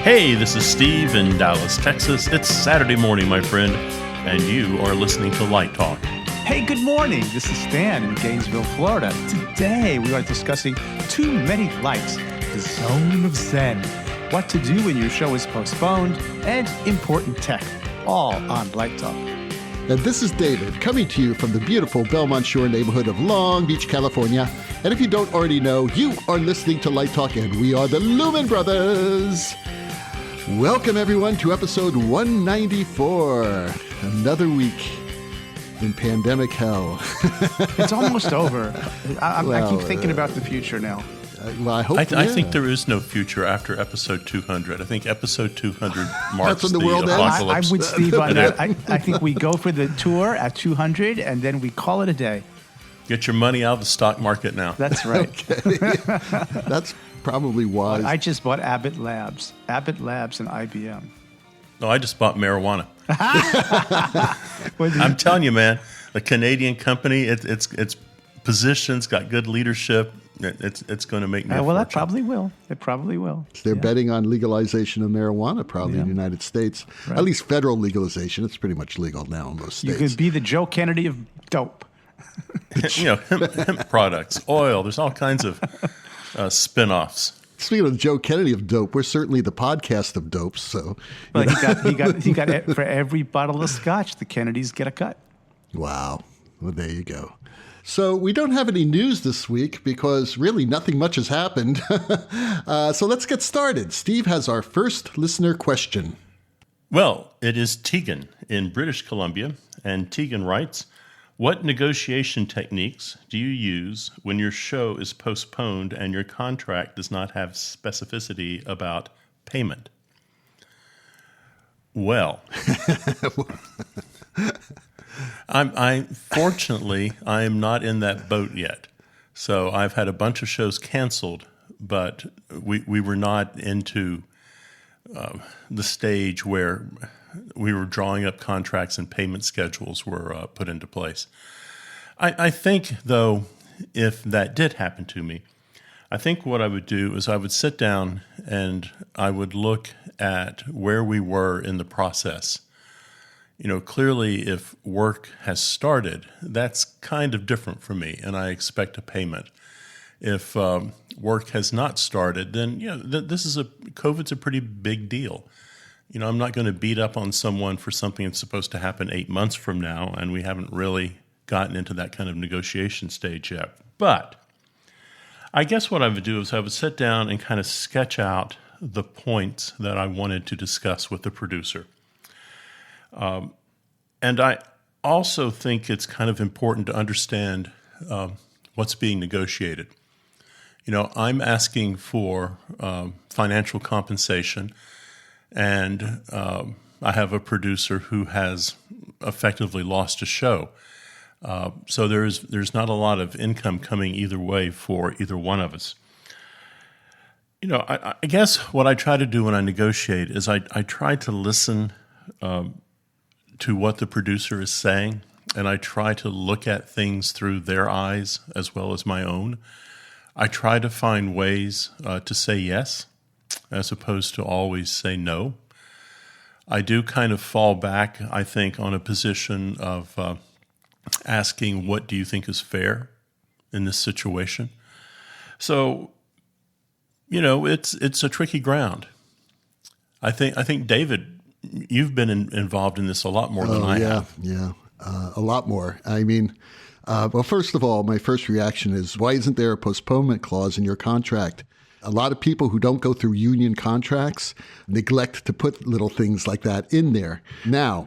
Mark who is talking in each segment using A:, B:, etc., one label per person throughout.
A: Hey, this is Steve in Dallas, Texas. It's Saturday morning, my friend, and you are listening to Light Talk.
B: Hey, good morning. This is Stan in Gainesville, Florida. Today, we are discussing Too Many Lights, the Zone of Zen, what to do when your show is postponed, and important tech, all on Light Talk.
C: And this is David, coming to you from the beautiful Belmont Shore neighborhood of Long Beach, California. And if you don't already know, you are listening to Light Talk, and we are the Lumen Brothers. Welcome, everyone, to episode 194. Another week in pandemic hell.
B: It's almost over. I keep thinking about the future now.
C: I hope.
A: I think there is no future after episode 200. I think episode 200 marks
C: when the world ends.
B: I'm with Steve on that. I think we go for the tour at 200, and then we call it a day.
A: Get your money out of the stock market now.
B: That's right.
C: Okay. That's probably wise.
B: I just bought Abbott Labs and IBM.
A: No, I just bought marijuana. I'm telling you, man, the Canadian company, it's positions, got good leadership. It's going to make me a
B: well,
A: fortune.
B: that probably will. It probably will.
C: They're betting on legalization of marijuana, probably in the United States. Right. At least federal legalization. It's pretty much legal now in most states.
B: You could be the Joe Kennedy of dope.
A: hemp products, oil. There's all kinds of spin-offs.
C: Speaking of Joe Kennedy of dope, we're certainly the podcast of dopes. So,
B: well, he got for every bottle of scotch, the Kennedys get a cut.
C: Wow. Well, there you go. So we don't have any news this week because really nothing much has happened. So let's get started. Steve has our first listener question.
A: Well, it is Tegan in British Columbia, and Tegan writes, what negotiation techniques do you use when your show is postponed and your contract does not have specificity about payment? Well, fortunately, I am not in that boat yet. So I've had a bunch of shows canceled, but we were not into the stage where we were drawing up contracts and payment schedules were put into place. I think, though, if that did happen to me, I think what I would do is I would sit down and I would look at where we were in the process. You know, clearly if work has started, that's kind of different for me, and I expect a payment. If work has not started, then, COVID's a pretty big deal. You know, I'm not going to beat up on someone for something that's supposed to happen 8 months from now, and we haven't really gotten into that kind of negotiation stage yet. But I guess what I would do is I would sit down and kind of sketch out the points that I wanted to discuss with the producer. And I also think it's kind of important to understand what's being negotiated. You know, I'm asking for financial compensation, and I have a producer who has effectively lost a show. So there's not a lot of income coming either way for either one of us. You know, I guess what I try to do when I negotiate is I try to listen to what the producer is saying, and I try to look at things through their eyes as well as my own. I try to find ways to say yes as opposed to always say no. I do kind of fall back, I think, on a position of asking, what do you think is fair in this situation? So, you know, it's a tricky ground. I think David, you've been involved in this a lot more than I have.
C: Yeah, a lot more. I mean, well, first of all, my first reaction is, why isn't there a postponement clause in your contract? A lot of people who don't go through union contracts neglect to put little things like that in there. Now,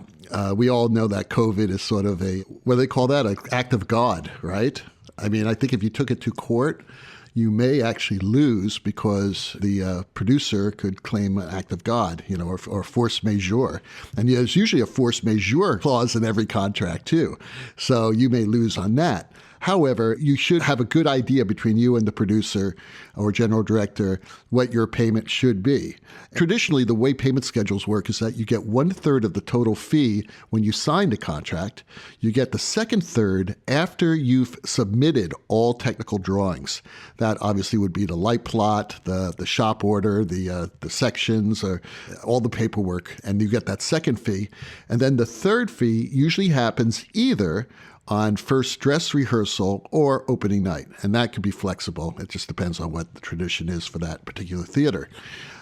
C: we all know that COVID is sort of what do they call that? An act of God, right? I mean, I think if you took it to court, you may actually lose because the producer could claim an act of God, you know, or force majeure. And there's usually a force majeure clause in every contract too. So you may lose on that. However, you should have a good idea between you and the producer or general director what your payment should be. Traditionally, the way payment schedules work is that you get 1/3 of the total fee when you sign the contract. You get the second third after you've submitted all technical drawings. That obviously would be the light plot, the shop order, the sections, or all the paperwork, and you get that second fee. And then the third fee usually happens either on first dress rehearsal or opening night. And that could be flexible. It just depends on what the tradition is for that particular theater.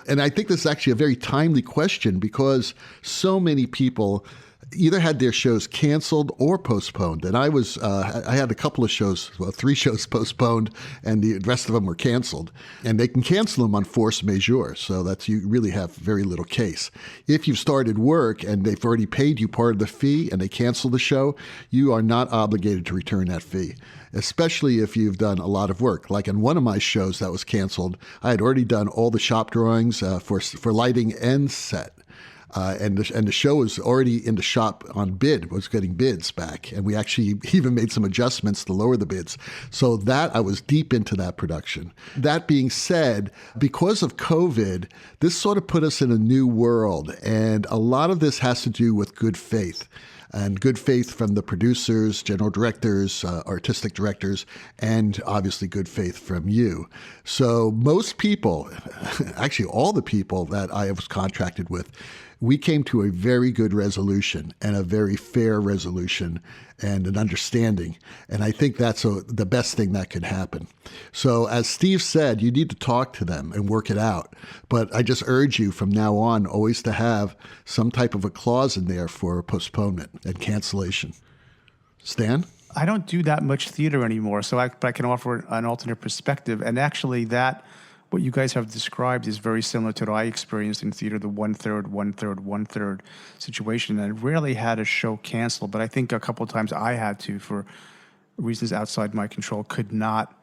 C: And I think this is actually a very timely question because so many people either had their shows canceled or postponed. And I had a couple of shows, well, 3 shows postponed, and the rest of them were canceled. And they can cancel them on force majeure, so you really have very little case. If you've started work and they've already paid you part of the fee and they cancel the show, you are not obligated to return that fee, especially if you've done a lot of work. Like in one of my shows that was canceled, I had already done all the shop drawings for lighting and set. And the show was already in the shop on bid, was getting bids back. And we actually even made some adjustments to lower the bids. So that I was deep into that production. That being said, because of COVID, this sort of put us in a new world. And a lot of this has to do with good faith. And good faith from the producers, general directors, artistic directors, and obviously good faith from you. So most people, actually all the people that I was contracted with, we came to a very good resolution and a very fair resolution and an understanding. And I think that's the best thing that could happen. So as Steve said, you need to talk to them and work it out. But I just urge you from now on always to have some type of a clause in there for postponement and cancellation. Stan?
B: I don't do that much theater anymore, but I can offer an alternate perspective. And actually what you guys have described is very similar to what I experienced in theater, the 1/3, 1/3, 1/3 situation. And I rarely had a show canceled, but I think a couple of times I had to, for reasons outside my control, could not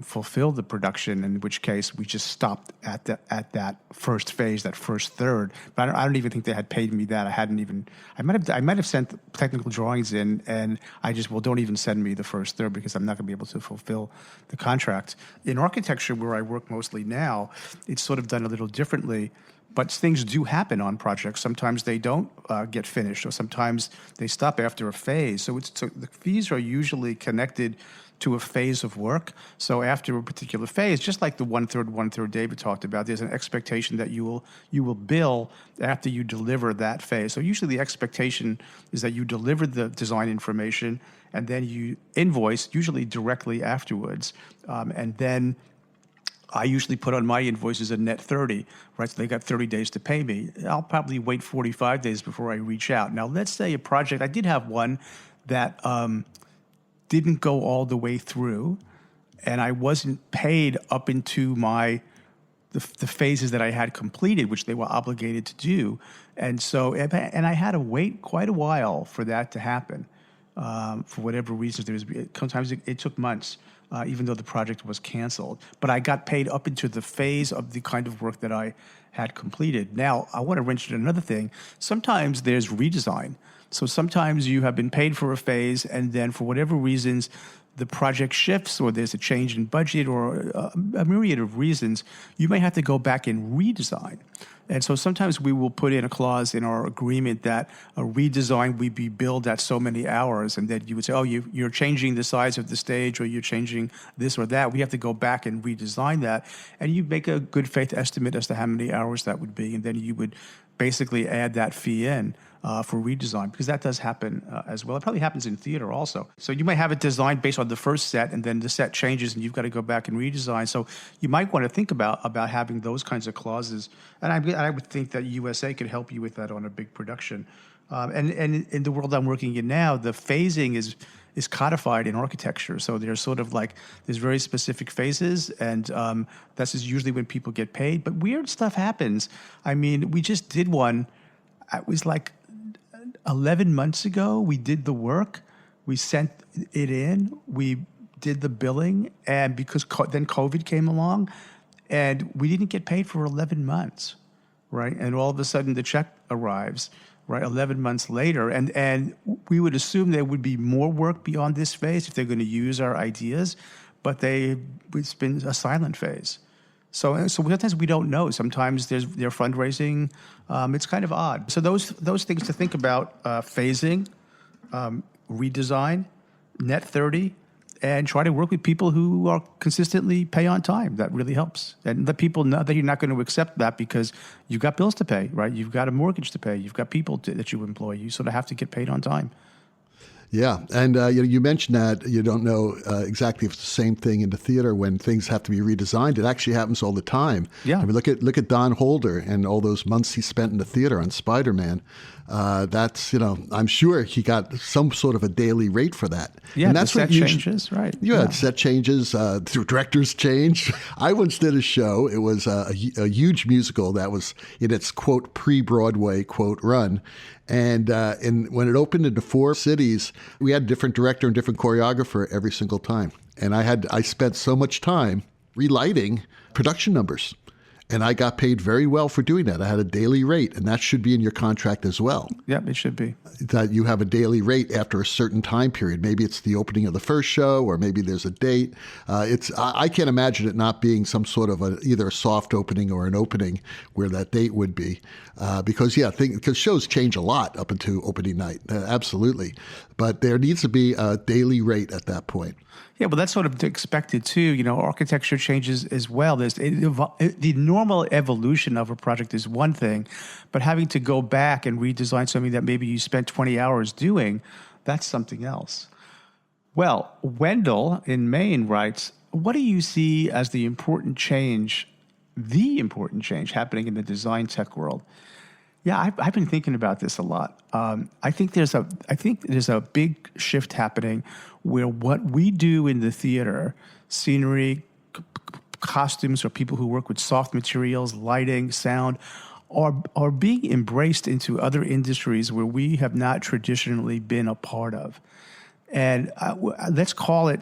B: fulfill the production, in which case we just stopped at that first phase, that first third. But I don't even think they had paid me that. I might have sent technical drawings in, and I just, don't even send me the first third because I'm not going to be able to fulfill the contract. In architecture, where I work mostly now, it's sort of done a little differently. But things do happen on projects. Sometimes they don't get finished, or sometimes they stop after a phase. So the fees are usually connected to a phase of work. So after a particular phase, just like the 1/3, 1/3 David talked about, there's an expectation that you will bill after you deliver that phase. So usually the expectation is that you deliver the design information and then you invoice, usually directly afterwards. And then I usually put on my invoices a net 30, right? So they got 30 days to pay me. I'll probably wait 45 days before I reach out. Now, let's say a project, I did have one that didn't go all the way through, and I wasn't paid up into the phases that I had completed, which they were obligated to do. And I had to wait quite a while for that to happen. For whatever reasons, sometimes it took months. Even though the project was canceled. But I got paid up into the phase of the kind of work that I had completed. Now, I want to mention another thing. Sometimes there's redesign. So sometimes you have been paid for a phase, and then for whatever reasons, the project shifts, or there's a change in budget, or a myriad of reasons, you may have to go back and redesign. And so sometimes we will put in a clause in our agreement that a redesign will be billed at so many hours, and then you would say, you're changing the size of the stage, or you're changing this or that. We have to go back and redesign that. And you make a good faith estimate as to how many hours that would be, and then you would basically add that fee in for redesign, because that does happen as well. It probably happens in theater also. So you might have it designed based on the first set, and then the set changes, and you've got to go back and redesign. So you might want to think about having those kinds of clauses. And I would think that USA could help you with that on a big production. And in the world I'm working in now, the phasing is codified in architecture. So there's sort of there's very specific phases, and this is usually when people get paid. But weird stuff happens. I mean, we just did one. It was 11 months ago. We did the work. We sent it in. We did the billing. And because then COVID came along, and we didn't get paid for 11 months, right? And all of a sudden the check arrives. right? 11 months later. And we would assume there would be more work beyond this phase if they're going to use our ideas, but it's been a silent phase. So sometimes we don't know. Sometimes they're fundraising. It's kind of odd. So those things to think about: phasing, redesign, net 30, and try to work with people who are consistently pay on time. That really helps. And let people know that you're not going to accept that because you've got bills to pay, right? You've got a mortgage to pay. You've got people that you employ. You sort of have to get paid on time.
C: Yeah, and you mentioned that you don't know exactly if it's the same thing in the theater when things have to be redesigned. It actually happens all the time.
B: Yeah.
C: I mean, look at Don Holder and all those months he spent in the theater on Spider-Man. That's, I'm sure he got some sort of a daily rate for that.
B: Yeah,
C: and that's
B: the set
C: what
B: changes, right?
C: Yeah, set changes, directors change. I once did a show. It was a huge musical that was in its, quote, pre-Broadway, quote, run. And when it opened into 4 cities, we had a different director and different choreographer every single time. And I spent so much time relighting production numbers. And I got paid very well for doing that. I had a daily rate, and that should be in your contract as well.
B: Yeah, it should be.
C: That you have a daily rate after a certain time period. Maybe it's the opening of the first show, or maybe there's a date. I can't imagine it not being some sort of either a soft opening or an opening where that date would be. Because shows change a lot up until opening night. Absolutely. But there needs to be a daily rate at that point.
B: Yeah, well, that's sort of expected too. Architecture changes as well. The normal evolution of a project is one thing, but having to go back and redesign something that maybe you spent 20 hours doing, that's something else. Well, Wendell in Maine writes, what do you see as the important change happening in the design tech world? Yeah, I've been thinking about this a lot. I think there's a big shift happening where what we do in the theater, scenery, costumes, or people who work with soft materials, lighting, sound, are being embraced into other industries where we have not traditionally been a part of. And let's call it,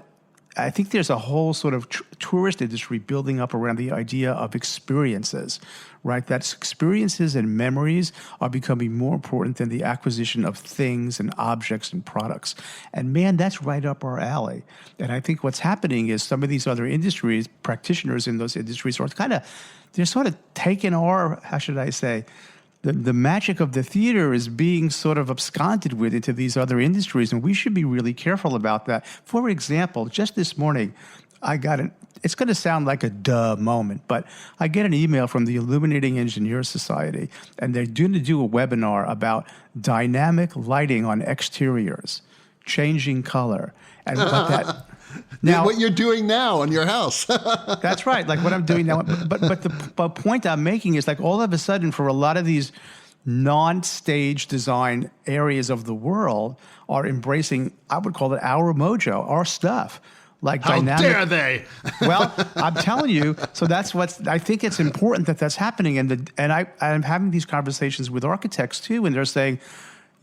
B: I think there's a whole sort of tourist industry building up around the idea of experiences, right? That experiences and memories are becoming more important than the acquisition of things and objects and products. And man, that's right up our alley. And I think what's happening is some of these other industries, practitioners in those industries, they're sort of taking the magic of the theater is being sort of absconded with into these other industries, and we should be really careful about that. For example, just this morning, it's going to sound like a duh moment, but I get an email from the Illuminating Engineers Society, and they're going to do a webinar about dynamic lighting on exteriors, changing color, and what that...
C: Now, what you're doing now in your house.
B: That's right, like what I'm doing now. But the point I'm making is like all of a sudden for a lot of these non-stage design areas of the world are embracing, I would call it our mojo, our stuff. Like
C: How
B: dynamic.
C: dare they?
B: Well, I'm telling you. So I think it's important that's happening. And I'm having these conversations with architects too, and they're saying,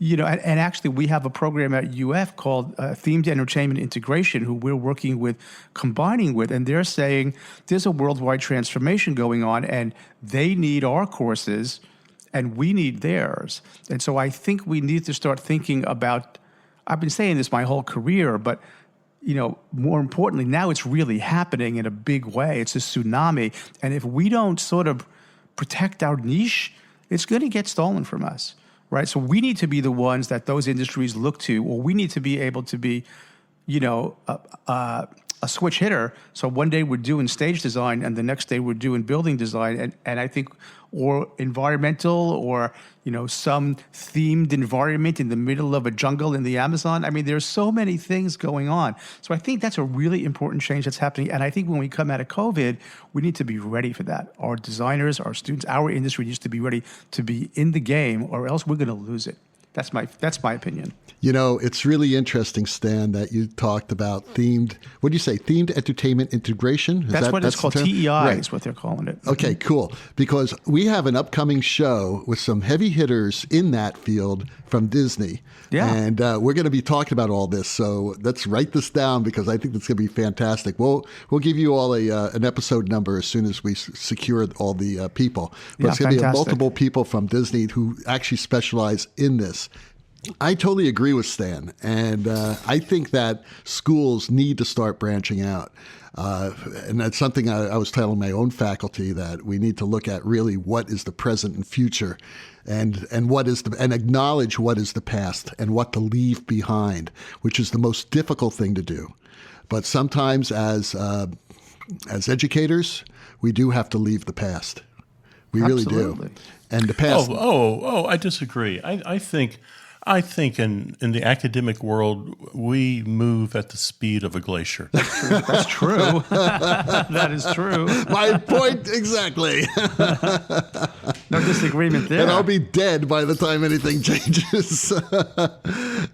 B: and actually we have a program at UF called Themed Entertainment Integration, who we're working with, combining with, and they're saying there's a worldwide transformation going on, and they need our courses, and we need theirs. And so I think we need to start thinking about, I've been saying this my whole career, but more importantly, now it's really happening in a big way. It's a tsunami. And if we don't sort of protect our niche, it's going to get stolen from us. Right, so we need to be the ones that those industries look to, or we need to be able to be, a switch hitter. So one day we're doing stage design, and the next day we're doing building design, and I think, or environmental, or some themed environment in the middle of a jungle in the Amazon. I mean, there's so many things going on. So I think that's a really important change that's happening. And I think when we come out of COVID, we need to be ready for that. Our designers, our students, our industry needs to be ready to be in the game, or else we're going to lose it. That's my opinion.
C: You know, it's really interesting, Stan, that you talked about themed, what do you say, themed entertainment integration?
B: That's what it's called. TEI
C: right.
B: is what they're calling it.
C: Okay, cool. Because we have an upcoming show with some heavy hitters in that field from Disney.
B: Yeah.
C: And we're going to be talking about all this. So let's write this down because I think that's going to be fantastic. We'll give you all an episode number as soon as we secure all the people. But it's going to be multiple people from Disney who actually specialize in this. I totally agree with Stan, and I think that schools need to start branching out. And that's something I was telling my own faculty, that we need to look at really what is the present and future, and acknowledge what is the past and what to leave behind, which is the most difficult thing to do. But sometimes as educators, we do have to leave the past. We
B: Absolutely.
C: Really do. And the past.
A: I disagree. I think in the academic world, we move at the speed of a glacier.
B: That's true. That is true.
C: My point exactly.
B: No disagreement there.
C: And I'll be dead by the time anything changes.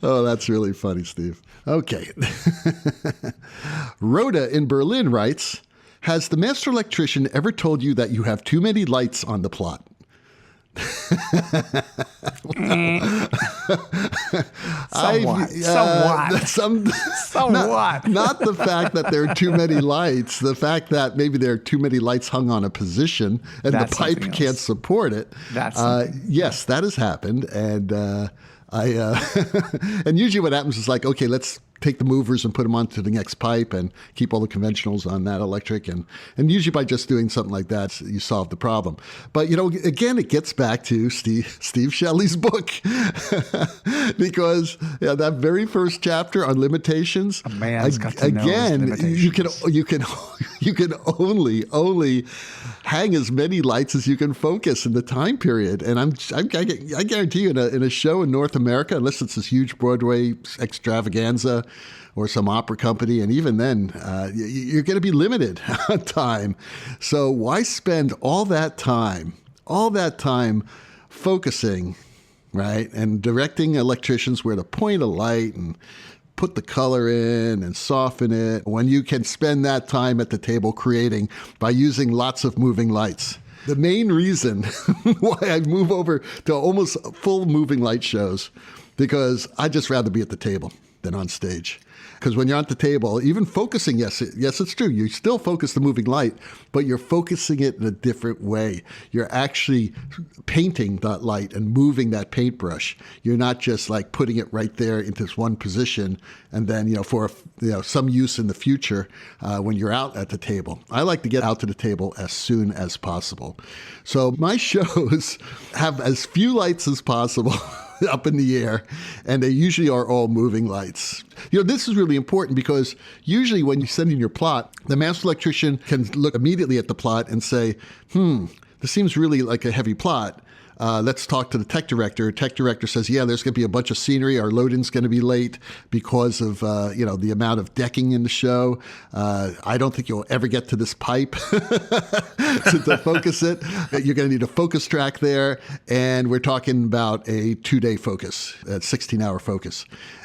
C: Oh, that's really funny, Steve. Okay. Rhoda in Berlin writes, has the master electrician ever told you that you have too many lights on the plot?
B: Somewhat.
C: Not the fact that there are too many lights, the fact that maybe there are too many lights hung on a position and the pipe can't support it. Yes, that has happened. And and usually what happens is like, okay, let's take the movers and put them onto the next pipe and keep all the conventionals on that electric. And usually by just doing something like that, you solve the problem. But, you know, again, it gets back to Steve Shelley's book. Because that very first chapter on limitations,
B: a man's got to know his limitations.
C: you can only hang as many lights as you can focus in the time period. And I guarantee you in a show in North America, unless it's this huge Broadway extravaganza or some opera company, and even then, you're going to be limited on time. So why spend all that time focusing, right, and directing electricians where to point a light and put the color in and soften it, when you can spend that time at the table creating by using lots of moving lights? The main reason why I move over to almost full moving light shows, because I'd just rather be at the table than on stage. Because when you're at the table, even focusing, yes, it's true. You still focus the moving light, but you're focusing it in a different way. You're actually painting that light and moving that paintbrush. You're not just like putting it right there into this one position and then, for some use in the future when you're out at the table. I like to get out to the table as soon as possible. So my shows have as few lights as possible up in the air, and they usually are all moving lights. This is really important because usually when you send in your plot, the master electrician can look immediately at the plot and say, this seems really like a heavy plot. Let's talk to the tech director. Tech director says, yeah, there's going to be a bunch of scenery. Our loading's going to be late because of, the amount of decking in the show. I don't think you'll ever get to this pipe to focus it. You're going to need a focus track there. And we're talking about a 2-day focus, a 16-hour focus.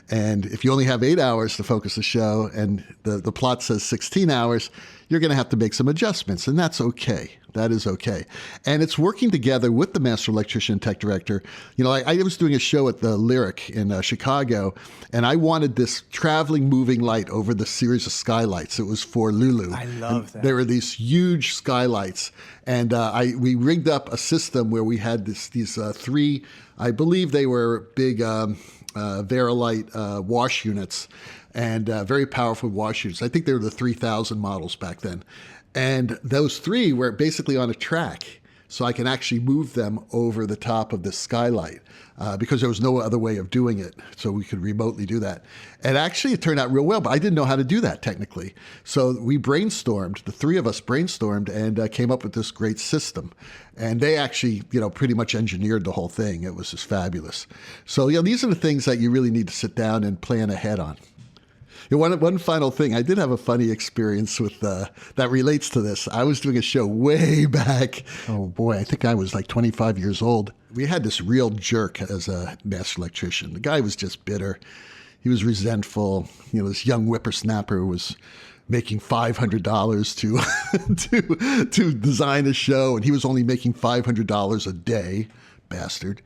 C: And if you only have 8 hours to focus the show and the plot says 16 hours, you're going to have to make some adjustments. And that's okay. That is okay. And it's working together with the master electrician and tech director. I was doing a show at the Lyric in Chicago, and I wanted this traveling moving light over the series of skylights. It was for Lulu.
B: I love that.
C: There were these huge skylights. And we rigged up a system where we had these three, I believe they were big Verilight wash units, and very powerful wash units. I think they were the 3000 models back then. And those three were basically on a track, so I can actually move them over the top of the skylight because there was no other way of doing it. So we could remotely do that. And actually, it turned out real well, but I didn't know how to do that technically. So we brainstormed, the three of us brainstormed and came up with this great system. And they actually, pretty much engineered the whole thing. It was just fabulous. So, these are the things that you really need to sit down and plan ahead on. One final thing, I did have a funny experience with that relates to this. I was doing a show way back. Oh boy, I think I was like 25 years old. We had this real jerk as a master electrician. The guy was just bitter. He was resentful. This young whippersnapper was making $500 to design a show, and he was only making $500 a day. Bastard.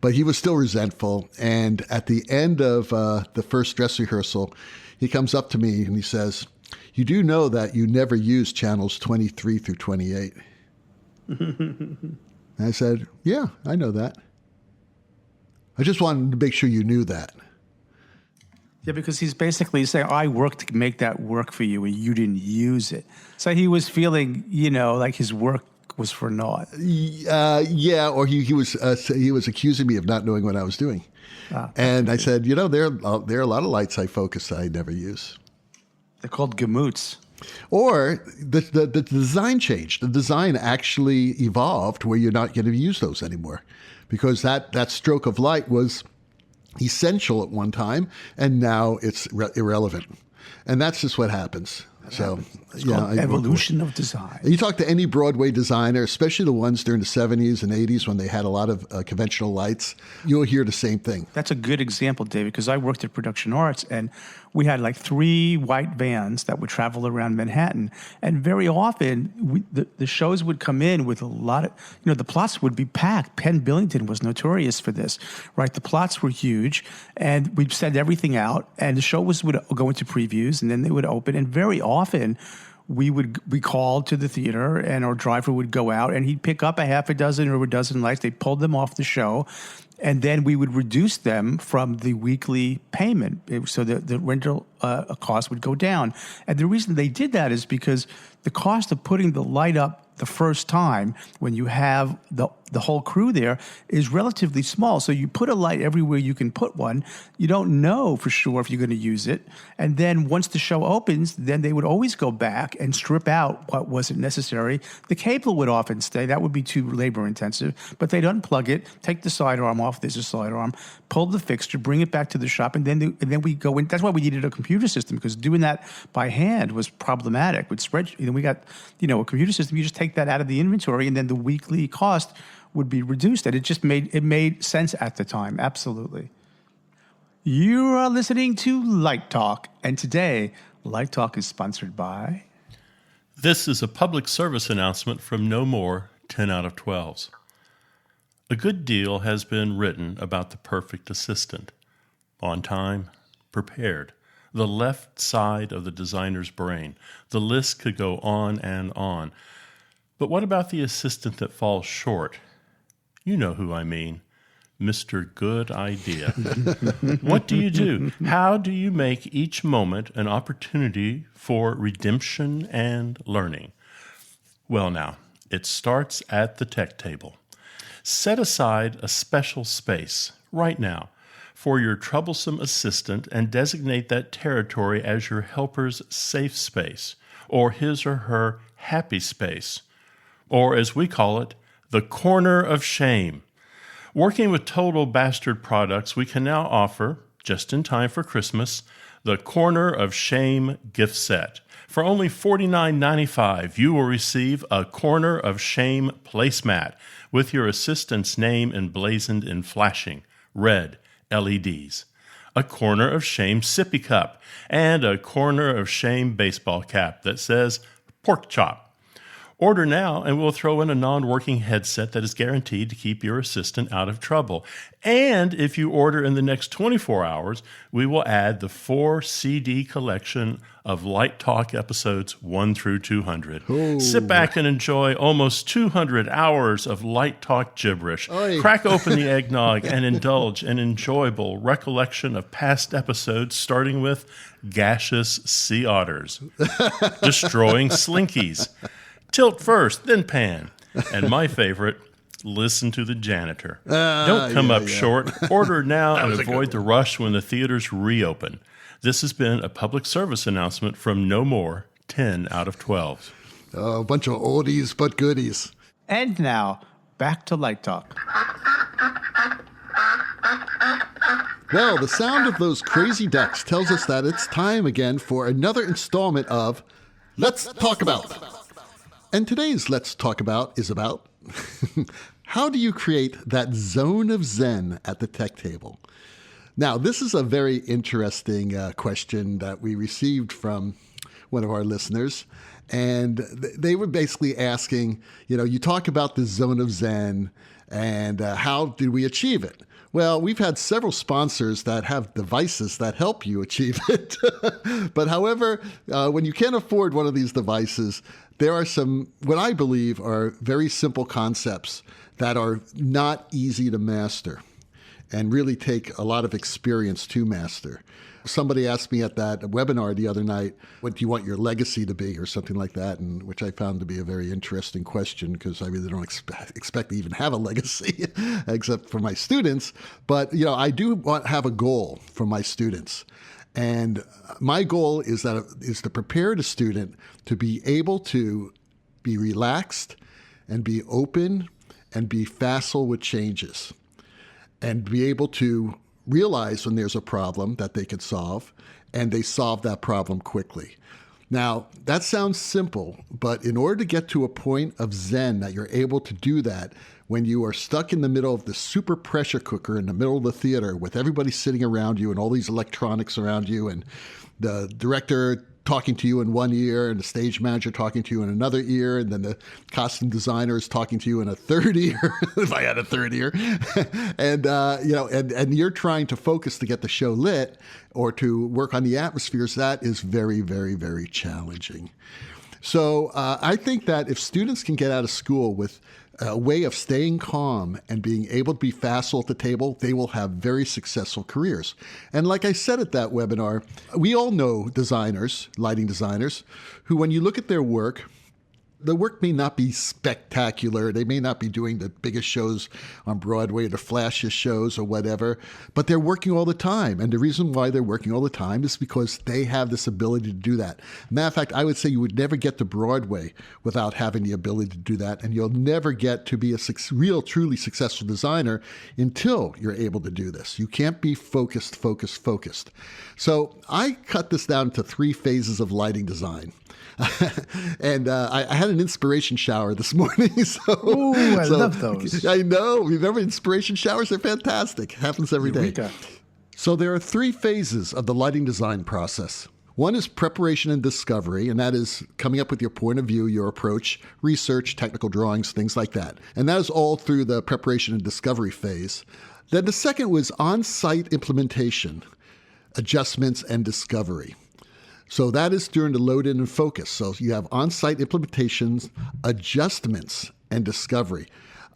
C: But he was still resentful. And at the end of the first dress rehearsal, he comes up to me and he says, "You do know that you never use channels 23 through 28. And I said, "Yeah, I know that. I just wanted to make sure you knew that."
B: Yeah, because he's basically saying, I worked to make that work for you and you didn't use it. So he was feeling, like his work was for naught.
C: Yeah, or he was accusing me of not knowing what I was doing. And I said, there are a lot of lights I focus I never use.
B: They're called gamoots.
C: Or the design changed. The design actually evolved where you're not going to use those anymore, because that stroke of light was essential at one time, and now it's irrelevant. And that's just what happens.
B: It's called evolution of design.
C: You talk to any Broadway designer, especially the ones during the 70s and 80s when they had a lot of conventional lights, you'll hear the same thing.
B: That's a good example, David, because I worked at Production Arts, and we had like 3 white vans that would travel around Manhattan. And very often, the shows would come in with a lot of, the plots would be packed. Penn Billington was notorious for this, right? The plots were huge, and we'd send everything out, and the show would go into previews, and then they would open. And very often, we would be called to the theater, and our driver would go out, and he'd pick up a half a dozen or a dozen lights. They pulled them off the show, and then we would reduce them from the weekly payment so that the rental cost would go down. And the reason they did that is because the cost of putting the light up the first time when you have the whole crew there is relatively small. So you put a light everywhere you can put one. You don't know for sure if you're going to use it. And then once the show opens, then they would always go back and strip out what wasn't necessary. The cable would often stay. That would be too labor intensive. But they'd unplug it, take the sidearm off. There's a sidearm. Pull the fixture, bring it back to the shop, and then we go in. That's why we needed a computer system, because doing that by hand was problematic. With spreadsheet, we got a computer system. You just take that out of the inventory, and then the weekly cost would be reduced. And it made sense at the time. Absolutely. You are listening to Light Talk, and today Light Talk is sponsored by.
A: This is a public service announcement from No More 10 out of 12s. A good deal has been written about the perfect assistant. On time, prepared, the left side of the designer's brain. The list could go on and on. But what about the assistant that falls short? You know who I mean. Mr. Good Idea. What do you do? How do you make each moment an opportunity for redemption and learning? Well, now, it starts at the tech table. Set aside a special space right now for your troublesome assistant and designate that territory as your helper's safe space, or his or her happy space, or as we call it, the corner of shame. Working with Total Bastard Products, we can now offer, just in time for Christmas, the Corner of Shame gift set. For only $49.95, you will receive a Corner of Shame placemat with your assistant's name emblazoned in flashing red LEDs, a Corner of Shame sippy cup, and a Corner of Shame baseball cap that says pork chop. Order now, and we'll throw in a non-working headset that is guaranteed to keep your assistant out of trouble. And if you order in the next 24 hours, we will add the 4 CD collection of Light Talk episodes 1 through 200. Ooh. Sit back and enjoy almost 200 hours of Light Talk gibberish. Oy. Crack open the eggnog and indulge in enjoyable recollection of past episodes, starting with gaseous sea otters, destroying slinkies, tilt first, then pan. And my favorite, listen to the janitor. Don't come up short. Order now and avoid the rush when the theaters reopen. This has been a public service announcement from No More 10 out of 12.
C: A bunch of oldies but goodies.
B: And now, back to Light Talk.
C: Well, the sound of those crazy ducks tells us that it's time again for another installment of Let's Talk About. And today's Let's Talk About is about how do you create that zone of Zen at the tech table? Now, this is a very interesting question that we received from one of our listeners. And they were basically asking, you talk about the zone of Zen and how did we achieve it? Well, we've had several sponsors that have devices that help you achieve it. But however, when you can't afford one of these devices, there are some, what I believe are very simple concepts that are not easy to master and really take a lot of experience to master. Somebody asked me at that webinar the other night, what do you want your legacy to be or something like that, and which I found to be a very interesting question because I really don't expect to even have a legacy except for my students. But, I do have a goal for my students. And my goal is to prepare the student to be able to be relaxed and be open and be facile with changes and be able to realize when there's a problem that they could solve, and they solve that problem quickly. Now, that sounds simple, but in order to get to a point of Zen that you're able to do that, when you are stuck in the middle of the super pressure cooker in the middle of the theater with everybody sitting around you and all these electronics around you and the director talking to you in one ear and the stage manager talking to you in another ear, and then the costume designer is talking to you in a third ear, if I had a third ear, and you're trying to focus to get the show lit or to work on the atmospheres, that is very, very, very challenging. So I think that if students can get out of school with a way of staying calm and being able to be facile at the table, they will have very successful careers. And like I said at that webinar, we all know designers, lighting designers, who when you look at their work, the work may not be spectacular. They may not be doing the biggest shows on Broadway, the flashiest shows or whatever, but they're working all the time. And the reason why they're working all the time is because they have this ability to do that. Matter of fact, I would say you would never get to Broadway without having the ability to do that. And you'll never get to be a real, truly successful designer until you're able to do this. You can't be focused. So I cut this down to 3 phases of lighting design. And I had an inspiration shower this morning.
B: I love those.
C: I know. Remember inspiration showers? They're fantastic. Happens every day.
B: Eureka.
C: So there are 3 phases of the lighting design process. One is preparation and discovery, and that is coming up with your point of view, your approach, research, technical drawings, things like that. And that is all through the preparation and discovery phase. Then the second was on-site implementation, adjustments, and discovery. So that is during the load in and focus. So you have on-site implementations, adjustments, and discovery.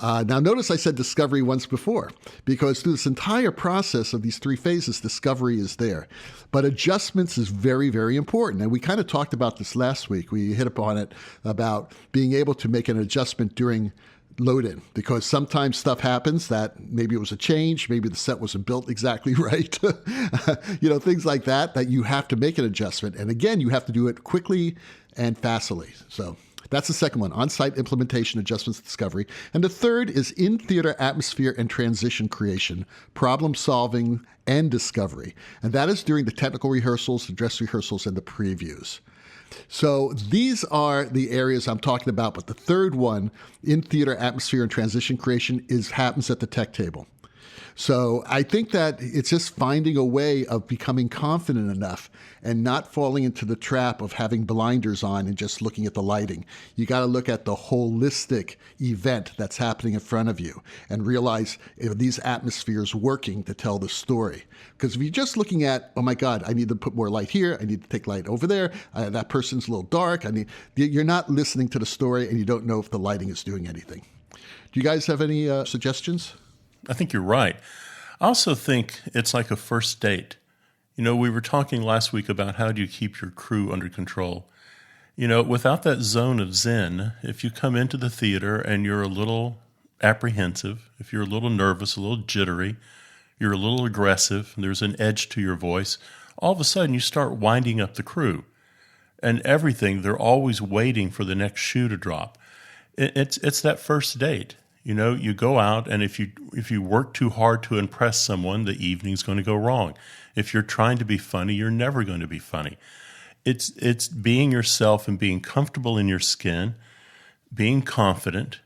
C: Now, notice I said discovery once before, because through this entire process of these 3 phases, discovery is there. But adjustments is very, very important. And we kind of talked about this last week. We hit upon it about being able to make an adjustment during load in, because sometimes stuff happens that maybe it was a change, maybe the set wasn't built exactly right, things like that you have to make an adjustment. And again, you have to do it quickly and facilely. So that's the second one, on-site implementation, adjustments, discovery. And the third is in-theater atmosphere and transition creation, problem solving, and discovery. And that is during the technical rehearsals, the dress rehearsals, and the previews. So these are the areas I'm talking about, but the third one, in theater atmosphere and transition creation, happens at the tech table. So I think that it's just finding a way of becoming confident enough and not falling into the trap of having blinders on and just looking at the lighting. You got to look at the holistic event that's happening in front of you and realize if these atmospheres working to tell the story. Because if you're just looking at, oh my God, I need to put more light here, I need to take light over there, that person's a little dark, you're not listening to the story and you don't know if the lighting is doing anything. Do you guys have any suggestions?
A: I think you're right. I also think it's like a first date. We were talking last week about how do you keep your crew under control. Without that zone of Zen, if you come into the theater and you're a little apprehensive, if you're a little nervous, a little jittery, you're a little aggressive, and there's an edge to your voice, all of a sudden you start winding up the crew. And everything, they're always waiting for the next shoe to drop. It's that first date. You go out, and if you work too hard to impress someone, the evening's going to go wrong. If you're trying to be funny, you're never going to be funny. It's being yourself and being comfortable in your skin, being confident,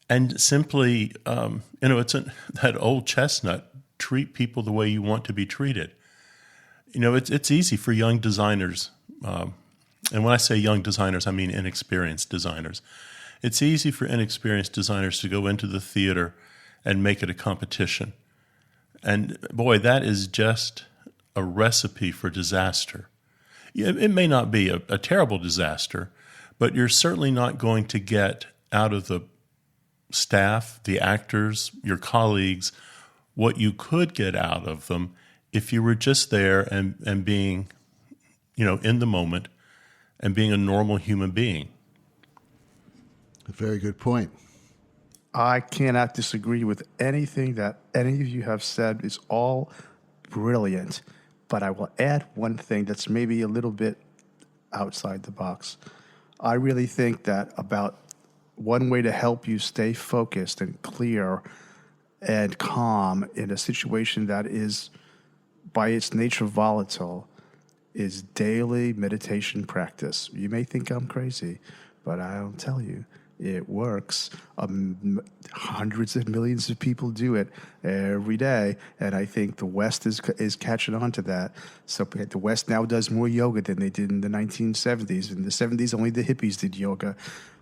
A: And simply, it's that old chestnut, treat people the way you want to be treated. It's easy for young designers, and when I say young designers, I mean inexperienced designers. It's easy for inexperienced designers to go into the theater and make it a competition. And boy, that is just a recipe for disaster. It may not be a terrible disaster, but you're certainly not going to get out of the staff, the actors, your colleagues, what you could get out of them if you were just there and being, in the moment and being a normal human being.
C: A very good point.
B: I cannot disagree with anything that any of you have said. It's all brilliant. But I will add one thing that's maybe a little bit outside the box. I really think that about one way to help you stay focused and clear and calm in a situation that is, by its nature, volatile, is daily meditation practice. You may think I'm crazy, but I'll tell you, it works. Hundreds of millions of people do it every day, and I think the West is catching on to that. So the West now does more yoga than they did in the 1970s. In the 70s, only the hippies did yoga.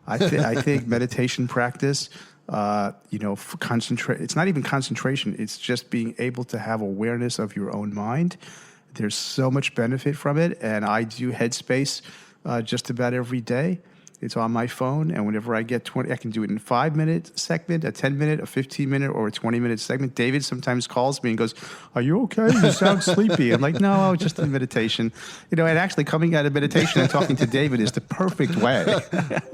B: I think meditation practice, concentrate. It's not even concentration. It's just being able to have awareness of your own mind. There's so much benefit from it, and I do Headspace just about every day. It's on my phone, and whenever I get 20, I can do it in a 5-minute segment, a 10-minute, a 15-minute, or a 20-minute segment. David sometimes calls me and goes, "Are you okay? You sound sleepy." I'm like, "No, just in meditation." And actually coming out of meditation and talking to David is the perfect way.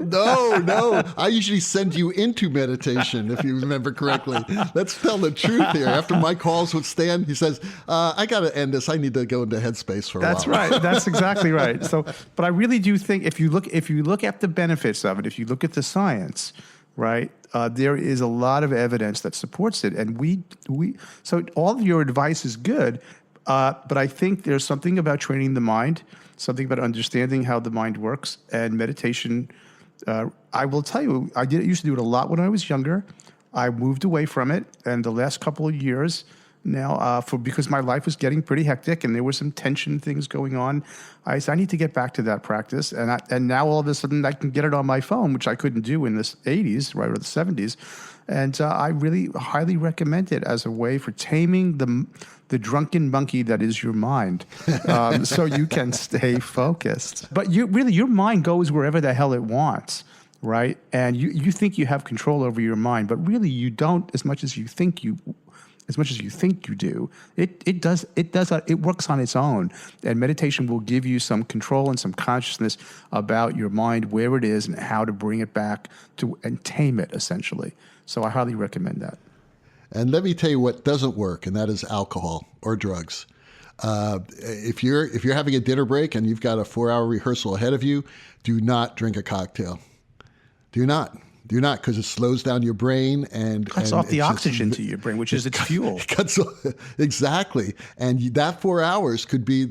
C: No. I usually send you into meditation, if you remember correctly. Let's tell the truth here. After my calls with Stan, he says, I got to end this. I need to go into Headspace for a while.
B: That's right. That's exactly right. So, but I really do think if you look at the benefits of it, if you look at the science, right, there is a lot of evidence that supports it, and so all of your advice is good, but I think there's something about training the mind, something about understanding how the mind works, and meditation. I will tell you, used to do it a lot when I was younger. I moved away from it, and the last couple of years now, because my life was getting pretty hectic and there were some tension things going on, I said, I need to get back to that practice. And now all of a sudden I can get it on my phone, which I couldn't do in the 80s, right, or the 70s. And I really highly recommend it as a way for taming the drunken monkey that is your mind, so you can stay focused. But your mind goes wherever the hell it wants, right? And you think you have control over your mind, but really you don't as much as you think you do. It works on its own. And meditation will give you some control and some consciousness about your mind, where it is and how to bring it back and tame it, essentially. So I highly recommend that.
C: And let me tell you what doesn't work, and that is alcohol or drugs. If you're having a dinner break and you've got a 4-hour rehearsal ahead of you, do not drink a cocktail. Do not, because it slows down your brain and
B: cuts off the oxygen to your brain, which is its fuel.
C: Exactly, and that 4 hours could be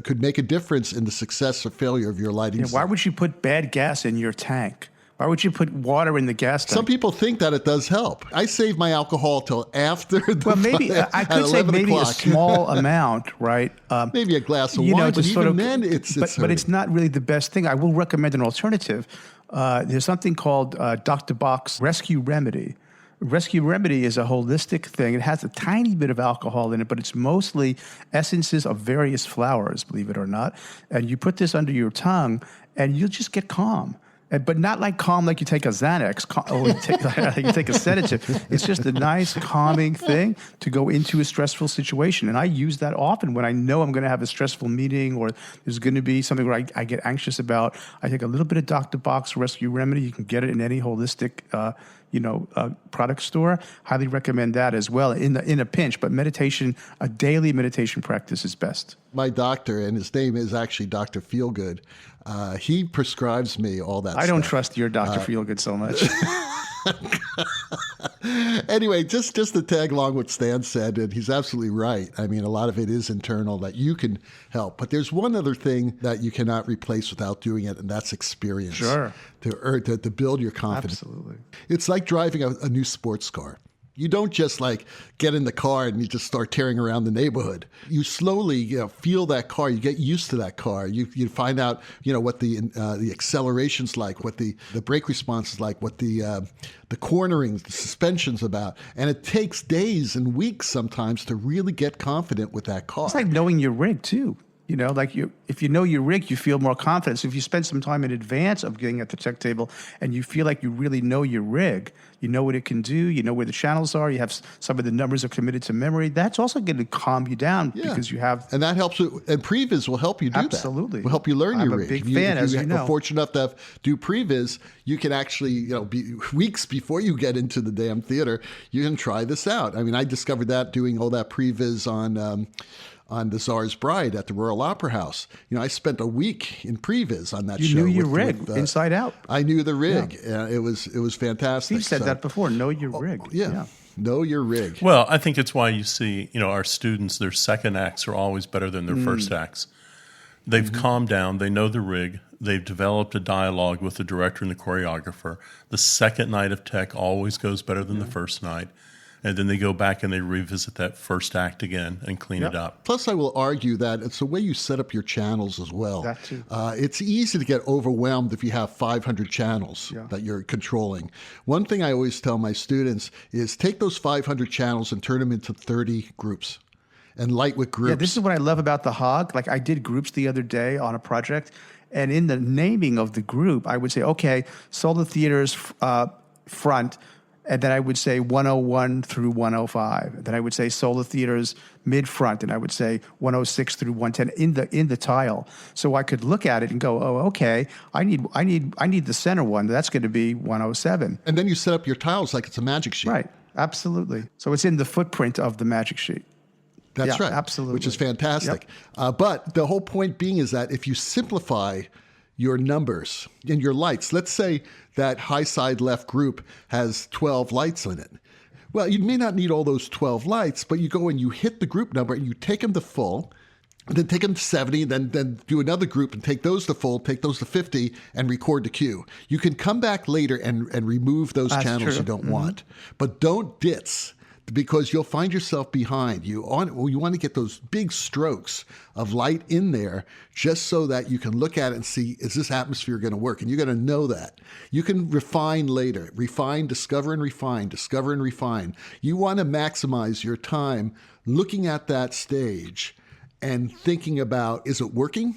C: could make a difference in the success or failure of your lighting.
B: Why would you put bad gas in your tank? Why would you put water in the gas tank?
C: Some people think that it does help. I save my alcohol till after the
B: Well, maybe I could say maybe a small amount, right?
C: Maybe a glass of wine, but even then it's
B: but it's not really the best thing. I will recommend an alternative. There's something called Dr. Bach's Rescue Remedy. Rescue Remedy is a holistic thing. It has a tiny bit of alcohol in it, but it's mostly essences of various flowers, believe it or not. And you put this under your tongue, and you'll just get calm. But not like calm like you take a Xanax or you take a sedative. It's just a nice calming thing to go into a stressful situation. And I use that often when I know I'm going to have a stressful meeting or there's going to be something where I get anxious about. I take a little bit of Dr. Bach's Rescue Remedy. You can get it in any holistic product store. Highly recommend that as well in a pinch. But meditation, a daily meditation practice is best.
C: My doctor, and his name is actually Dr. Feelgood, he prescribes me all that stuff.
B: I don't trust your Dr. Feelgood so much.
C: Anyway, just to tag along what Stan said, and he's absolutely right. I mean, a lot of it is internal that you can help. But there's one other thing that you cannot replace without doing it, and that's experience.
B: Sure.
C: To build your confidence.
B: Absolutely.
C: It's like driving a new sports car. You don't just like get in the car and you just start tearing around the neighborhood. You slowly feel that car. You get used to that car. You find out what the acceleration's like, what the brake response is like, what the cornering, the suspension's about. And it takes days and weeks sometimes to really get confident with that car.
B: It's like knowing your rig too. If you know your rig, you feel more confident. So if you spend some time in advance of getting at the tech table and you feel like you really know your rig, you know what it can do, you know where the channels are, you have some of the numbers are committed to memory, that's also going to calm you down because you have...
C: And that helps, and Previs will help you do that.
B: Absolutely.
C: Will help you learn your rig.
B: I'm a big fan, as you know.
C: If you're fortunate enough to do Previs, you can actually, weeks before you get into the damn theater, you can try this out. I mean, I discovered that doing all that Previs on The Tsar's Bride at the Royal Opera House. I spent a week in Previs on that show.
B: You knew your rig inside out.
C: I knew the rig. Yeah. It was fantastic.
B: Steve said that before, know your rig.
C: Yeah. Know your rig.
A: Well, I think it's why you see, our students, their second acts are always better than their first acts. They've calmed down. They know the rig. They've developed a dialogue with the director and the choreographer. The second night of tech always goes better than the first night. And then they go back and they revisit that first act again and clean it up.
C: Plus, I will argue that it's the way you set up your channels as well.
B: That too.
C: It's easy to get overwhelmed if you have 500 channels that you're controlling. One thing I always tell my students is take those 500 channels and turn them into 30 groups and light with groups.
B: Yeah, this is what I love about the Hog. Like I did groups the other day on a project, and in the naming of the group, I would say, okay, Solar Theater's front, and then I would say 101 through 105. And then I would say Solar Theater's mid-front, and I would say 106 through 110 in the tile. So I could look at it and go, oh, okay, I need the center one. That's going to be 107.
C: And then you set up your tiles like it's a magic sheet.
B: Right, absolutely. So it's in the footprint of the magic sheet.
C: That's right.
B: Absolutely.
C: Which is fantastic. Yep. But the whole point being is that if you simplify your numbers and your lights, let's say that high side left group has 12 lights in it. Well, you may not need all those 12 lights, but you go and you hit the group number and you take them to full, and then take them to 70, then do another group and take those to full, take those to 50, and record the cue. You can come back later and remove those channels you don't want. But don't ditz, because you'll find yourself behind. You want to get those big strokes of light in there just so that you can look at it and see, is this atmosphere going to work? And you're going to know that. You can refine later. Refine, discover, and refine. Discover and refine. You want to maximize your time looking at that stage and thinking about, is it working?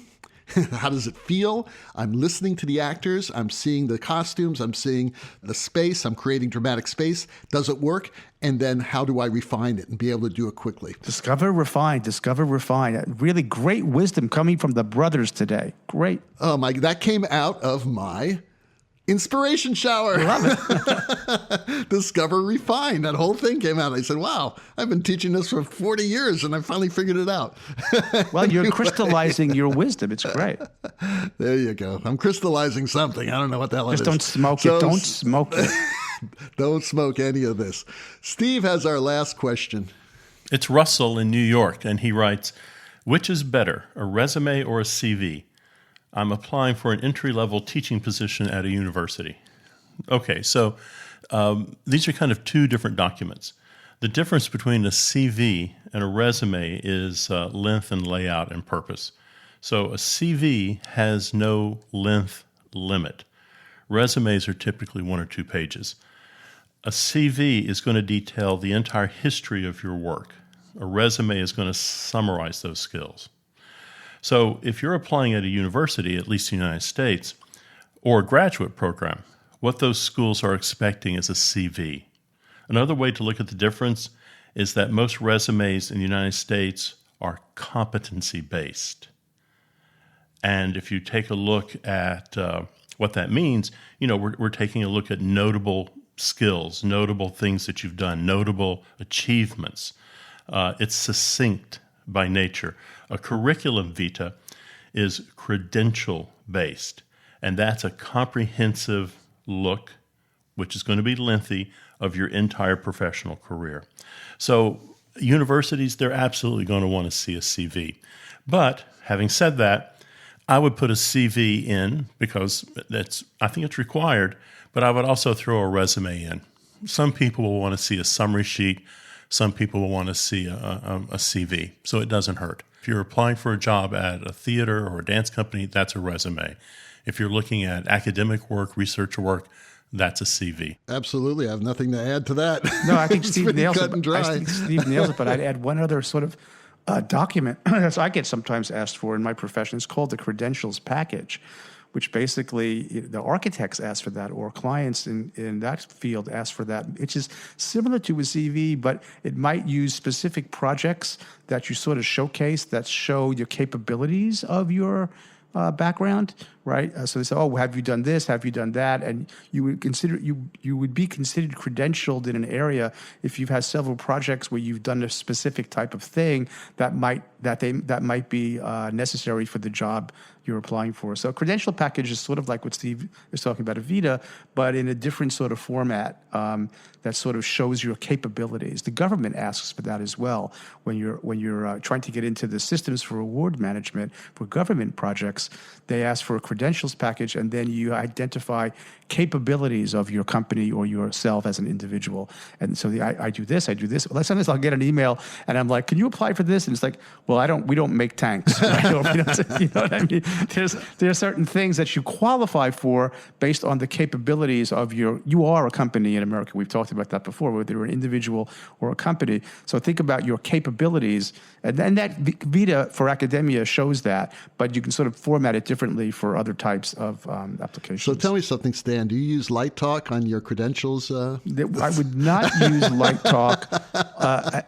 C: How does it feel? I'm listening to the actors. I'm seeing the costumes. I'm seeing the space. I'm creating dramatic space. Does it work? And then how do I refine it and be able to do it quickly?
B: Discover, refine. Really great wisdom coming from the brothers today. Great.
C: Oh, that came out of my inspiration shower.
B: Love it.
C: Discover, refine. That whole thing came out. I said, wow, I've been teaching this for 40 years and I finally figured it out.
B: Well, you're crystallizing your wisdom. It's great.
C: There you go. I'm crystallizing something. I don't know what the hell it is.
B: Just don't smoke it. Don't smoke it.
C: Don't smoke any of this. Steve has our last question.
A: It's Russell in New York, and he writes, which is better, a resume or a CV? I'm applying for an entry-level teaching position at a university. Okay, so these are kind of two different documents. The difference between a CV and a resume is length and layout and purpose. So a CV has no length limit. Resumes are typically 1 or 2 pages. A CV is going to detail the entire history of your work. A resume is going to summarize those skills. So if you're applying at a university, at least in the United States, or a graduate program, what those schools are expecting is a CV. Another way to look at the difference is that most resumes in the United States are competency-based. And if you take a look at what that means, we're taking a look at notable skills, notable things that you've done, notable achievements. It's succinct by nature. A curriculum vitae is credential-based, and that's a comprehensive look which is going to be lengthy, of your entire professional career. So universities, they're absolutely going to want to see a CV. But having said that, I would put a CV in because I think it's required, but I would also throw a resume in. Some people will want to see a summary sheet. Some people will want to see a CV, so it doesn't hurt. If you're applying for a job at a theater or a dance company, that's a resume. If you're looking at academic work, research work, that's a CV.
C: Absolutely. I have nothing to add to that.
B: No, I think Steve nails
C: cut and
B: it. I think Steve nails it, but I'd add one other sort of document that I get sometimes asked for in my profession. It's called the credentials package, which basically the architects ask for that, or clients in that field ask for that, which is similar to a CV, but it might use specific projects that you sort of showcase that show your capabilities of your background, right? So they say, "Oh, have you done this? Have you done that?" And you would be considered credentialed in an area if you've had several projects where you've done a specific type of thing that might be necessary for the job you're applying for. So a credential package is sort of like what Steve is talking about, a Vita, but in a different sort of format that sort of shows your capabilities. The government asks for that as well when you're trying to get into the systems for award management for government projects. They ask for a credentials package, and then you identify capabilities of your company or yourself as an individual. And so I do this. Well, sometimes I'll get an email and I'm like, "Can you apply for this?" And it's like, "Well, we don't make tanks." Right? You know what I mean? There are certain things that you qualify for based on the capabilities of you are a company in America. We've talked about that before, whether you're an individual or a company. So think about your capabilities. And then that Vita for academia shows that, but you can sort of format it differently for other types of applications.
C: So tell me something, Stan. Do you use Light Talk on your credentials?
B: I would not use Light Talk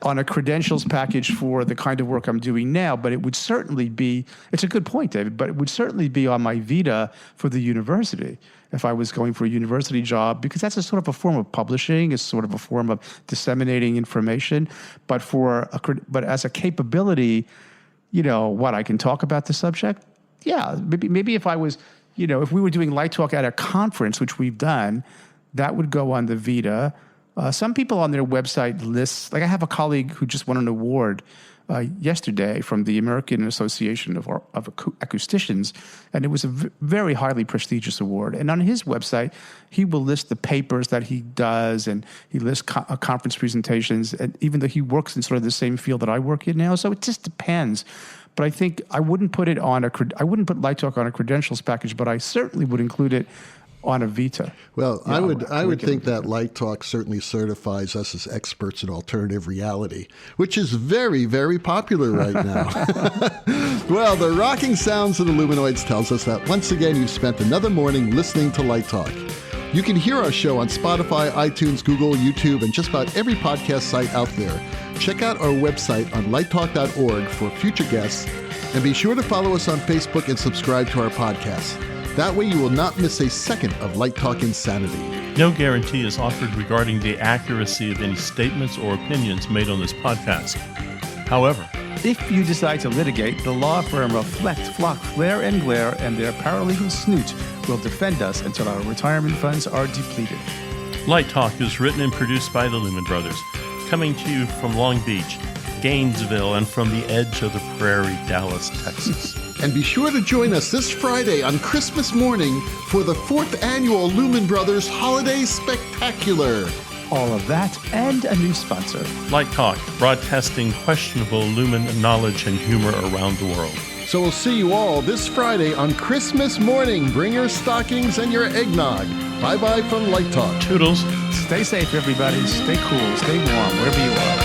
B: on a credentials package for the kind of work I'm doing now, but it would certainly be, it's a good point, David, but it would certainly be on my Vita for the university if I was going for a university job, because that's a sort of a form of publishing, it's sort of a form of disseminating information. But as a capability, what I can talk about the subject. Yeah, maybe if I was, if we were doing Light Talk at a conference, which we've done, that would go on the Vita. Some people on their website lists, like I have a colleague who just won an award yesterday from the American Association of Acousticians, and it was a very highly prestigious award. And on his website, he will list the papers that he does, and he lists conference presentations, and even though he works in sort of the same field that I work in now, so it just depends. But I think I wouldn't put Light Talk on a credentials package, but I certainly would include it on a Vita.
C: Well, I would think that Light Talk certainly certifies us as experts in alternative reality, which is very, very popular right now. Well, the rocking sounds of the Luminoids tells us that once again you've spent another morning listening to Light Talk. You can hear our show on Spotify, iTunes, Google, YouTube, and just about every podcast site out there. Check out our website on lighttalk.org for future guests, and be sure to follow us on Facebook and subscribe to our podcast. That way you will not miss a second of Light Talk insanity.
A: No guarantee is offered regarding the accuracy of any statements or opinions made on this podcast. However,
B: if you decide to litigate, the law firm of Flecht, Flock, Flair, and Glare and their paralegal Snoot will defend us until our retirement funds are depleted.
A: Light Talk is written and produced by the Lumen Brothers, coming to you from Long Beach, Gainesville, and from the edge of the prairie, Dallas, Texas.
C: And be sure to join us this Friday on Christmas morning for the 4th annual Lumen Brothers Holiday Spectacular.
B: All of that and a new sponsor.
A: Light Talk, broadcasting questionable Lumen knowledge and humor around the world.
C: So we'll see you all this Friday on Christmas morning. Bring your stockings and your eggnog. Bye-bye from Light Talk.
A: Toodles.
B: Stay safe, everybody. Stay cool. Stay warm, wherever you are.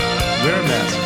B: Wear a mask.